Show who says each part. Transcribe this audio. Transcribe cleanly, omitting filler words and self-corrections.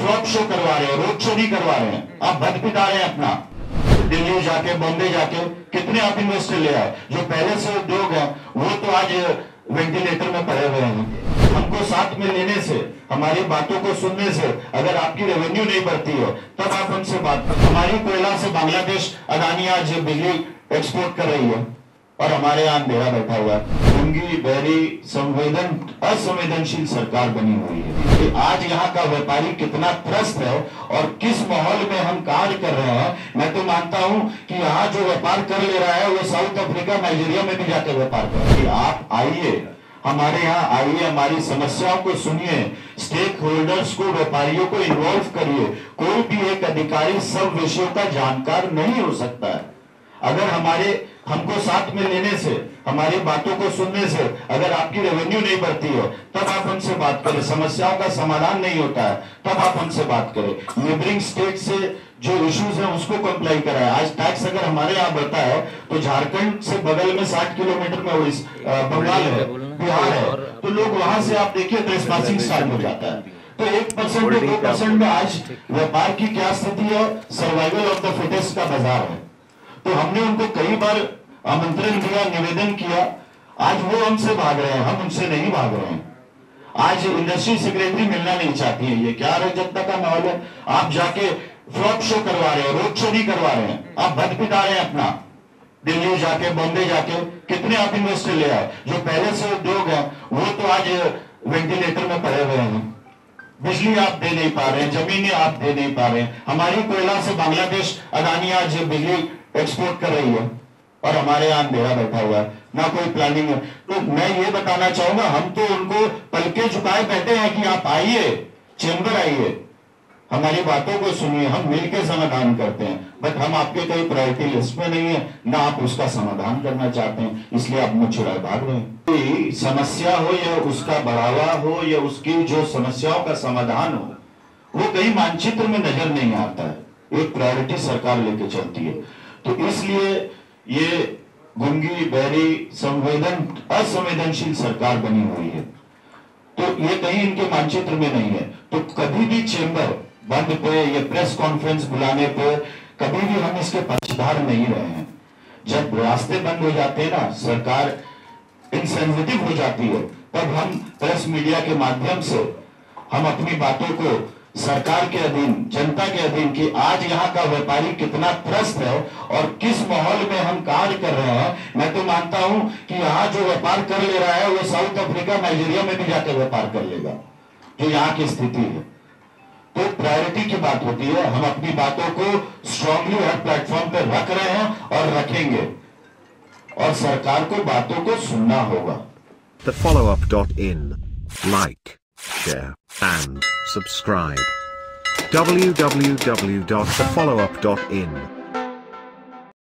Speaker 1: Flop show करवा रहे हैं, रोड शो नहीं करवा रहे हैं। आप बंद पिटा रहे हैं अपना। दिल्ली जाके, बॉम्बे जाके कितने आप इन्वेस्टर ले आए? जो पहले से उद्योग है वो तो आज वेंटिलेटर में पड़े हुए हैं। हमको साथ में लेने से, हमारी बातों को सुनने से अगर आपकी रेवेन्यू नहीं बढ़ती है तब आप हमसे बात करें। हमारी कोयला से बांग्लादेश अदानी आज बिजली एक्सपोर्ट कर रही है और हमारे यहाँ अंधेरा बैठा हुआ है। गूंगी, बहरी, असंवेदनशील सरकार बनी हुई है कि आज यहाँ का व्यापारी कितना त्रस्त है और किस माहौल में हम कार्य कर रहे हैं। मैं तो मानता हूँ कि यहाँ जो व्यापार कर ले रहा है वो साउथ अफ्रीका, नाइजीरिया में भी जाकर व्यापार कर रहा है। आप आइए, हमारे यहाँ आइए, हमारी समस्याओं को सुनिए, स्टेक होल्डर्स को, व्यापारियों को इन्वॉल्व करिए। कोई भी एक अधिकारी सब विषयों का जानकार नहीं हो सकता है। अगर हमको साथ में लेने से, हमारी बातों को सुनने से अगर आपकी रेवेन्यू नहीं बढ़ती है तब आप हमसे बात करें। समस्याओं का समाधान नहीं होता है तब आप हमसे बात करें। नेबरिंग स्टेट से जो इश्यूज हैं उसको कंप्लाई कराएं। आज टैक्स अगर हमारे यहाँ बढ़ता है तो झारखंड से बगल में 60 किलोमीटर में बंगाल है, बिहार है, तो लोग वहां से आप देखिए ट्रेसपासिंग स्टार्ट हो जाता है। तो 1% 2% में आज व्यापार की क्या स्थिति है? सर्वाइवल ऑफ द फिटेस्ट का बाजार है। तो हमने उनको कई बार आमंत्रण दिया, निवेदन किया, आज वो हमसे भाग रहे हैं, हम उनसे नहीं भाग रहे हैं। आज इंडस्ट्री सेक्रेटरी मिलना नहीं चाहती है। ये क्या अराजकता का माहौल है? आप जाके फ्लॉप शो करवा रहे हैं, रोड शो नहीं करवा रहे हैं। आप बंद पिटा रहे हैं अपना। दिल्ली जाके, बॉम्बे जाके कितने आप इन्वेस्टर ले आए? जो पहले से उद्योग है वो तो आज वेंटिलेटर में पड़े हुए हैं। बिजली आप दे नहीं पा रहे हैं, जमीनें आप दे नहीं पा रहे हैं। हमारी कोयला से बांग्लादेश अदानी आज बिजली एक्सपोर्ट कर रही है और हमारे यहाँ अंधेरा बैठा हुआ है, ना कोई प्लानिंग है। तो मैं ये बताना चाहूंगा, हम तो उनको पलके झुकाए बैठे हैं कि आप आइए, चेंबर आइए, हमारी बातों को सुनिए, हम मिलकर समाधान करते हैं। बट हम आपके कोई प्रायोरिटी लिस्ट में नहीं है, ना आप उसका समाधान करना चाहते हैं, इसलिए आप मुझ छुड़ाए भाग रहे हैं। कोई समस्या हो या उसका बढ़ावा हो या उसकी जो समस्याओं का समाधान हो, वो कहीं मानचित्र में नजर नहीं आता है। एक प्रायोरिटी सरकार लेके चलती है। तो इसलिए ये गूंगी, बहरी, असंवेदनशील सरकार बनी हुई है। तो ये कहीं इनके मानचित्र में नहीं है। तो कभी भी चेंबर बंद पे या प्रेस कॉन्फ्रेंस बुलाने पे कभी भी हम इसके पक्षधर नहीं रहे हैं। जब रास्ते बंद हो जाते हैं ना, सरकार इनसेंसिटिव हो जाती है, तब हम प्रेस मीडिया के माध्यम से हम अपनी बातों को सरकार के अधीन, जनता के अधीन, कि आज यहाँ का व्यापारी कितना त्रस्त है और किस माहौल में हम कार्य कर रहे हैं। मैं तो मानता हूं कि यहाँ जो व्यापार कर ले रहा है वो साउथ अफ्रीका, नाइजीरिया में भी जाकर व्यापार कर लेगा, जो यहाँ की स्थिति है। तो प्रायोरिटी की बात होती है। हम अपनी बातों को स्ट्रांगली हर प्लेटफॉर्म पर रख रहे हैं और रखेंगे, और सरकार को बातों को सुनना होगा।
Speaker 2: TheFollowUp.in. Like, share, and subscribe. www.thefollowup.in